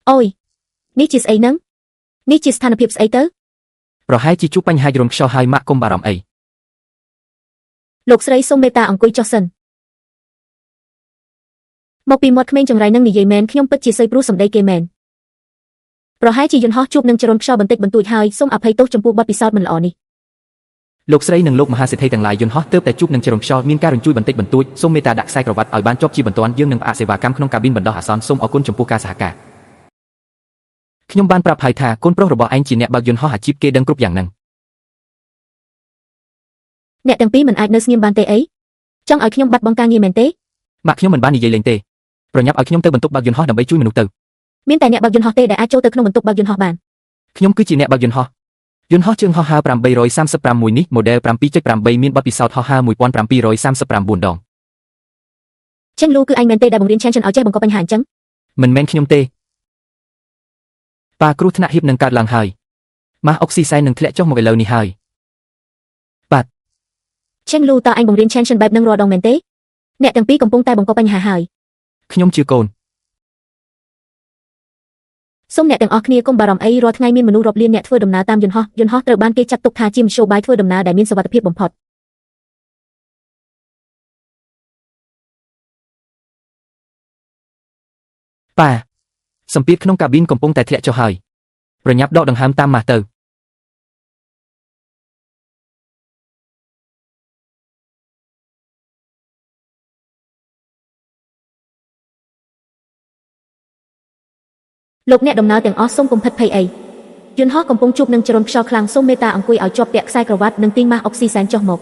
Ôi, ní chỉ ấy nắng, ní chỉ than hiệp ấy tớ. ប្រហែលជាជួបបញ្ហាយរំខ្យល់ហើយម៉ាក់កុំបារម្ភអី លោកស្រីសូមមេត្តាអង្គុយចុះសិន មកពីមាត់ក្មេងចង្រៃនឹងនិយាយមែនខ្ញុំពិតជាសើចព្រោះសម្ដីគេមែន ប្រហែលជាយន្តហោះជួបនឹងចរន្តខ្យល់បន្តិចបន្តួចហើយសូមអភ័យទោសចំពោះបទពិសោធន៍មិនល្អនេះ លោកស្រីនិងលោកមហាសេដ្ឋីទាំងឡាយយន្តហោះទើបតែជួបនឹងចរន្តខ្យល់មានការរញ្ជួយបន្តិចបន្តួចសូមមេត្តាដាក់ខ្សែក្រវ៉ាត់ឲ្យបានជាប់ជាបន្ទាន់យើងនឹងផ្អាកសេវាកម្មក្នុងកាប៊ីនបណ្ដោះអាសន្នសូមអរគុណចំពោះការសហការខ្ញុំបានប្រាប់ហើយថាកូនប្រុសរបស់ឯងជាអ្នកបើកយន្តហោះអាជីពគេដឹងគ្រប់យ៉ាងហ្នឹង អ្នកទាំងពីរមិនអាចនៅស្ងៀមបានទេអីចង់ឲ្យខ្ញុំបាត់បង់ការងារមែនទេ ម៉ាក់ខ្ញុំមិនបាននិយាយលេងទេប្រញាប់ឲ្យខ្ញុំទៅបន្ទប់បើកយន្តហោះដើម្បីជួយមនុស្សទៅ មានតែអ្នកបើកយន្តហោះទេដែលអាចចូលទៅក្នុងបន្ទប់បើកយន្តហោះបាន ខ្ញុំគឺជាអ្នកបើកយន្តហោះជើងហោះហើរ835មួយនេះ model 7.8 មានបទពិសោធន៍ហោះហើរ1739 ដង ចេញលូគឺឯងមែនទេដែលបង្រៀនឆានចិនឲ្យចេះបង្កបញ្ហាអញ្ចឹង មិនមែនខ្ញុំទេប៉ាគ្រោះថ្នាក់ហៀបនឹងកើតឡើងហើយម៉ាស់អុកស៊ីសែននឹងធ្លាក់ចុះមកឥឡូវនេះហើយ ចេញលូតើឯងបង្រៀនឆានចិនបែបនឹងរាល់ដងមែនទេអ្នកទាំងពីរកំពុងតែបង្កបញ្ហាហើយ ខ្ញុំជាកូន សូមអ្នកទាំងអស់គ្នាកុំបារម្ភអីរាល់ថ្ងៃមានមនុស្សរាប់លានអ្នកធ្វើដំណើរតាមយន្តហោះត្រូវបានគេចាត់ទុកថាជាមធ្យោបាយធ្វើដំណើរដែលមានសុវត្ថិភាពបំផុត ប៉ាសម្ពាធក្នុងកាប៊ីនកំពុងតែធ្លាក់ចុះហើយប្រញាប់ដកដង្ហើមតាមម៉ាស់ទៅ លោកអ្នកដំណើរទាំងអស់សូមកុំភិតភ័យអីយន្តហោះកំពុងជួបនឹងចរន្តខ្យល់ខ្លាំងសូមមេត្តាអង្គុយឲ្យជាប់ពាក់ខ្សែក្រវ៉ាត់និងទាញម៉ាស់អុកស៊ីសែនចុះមក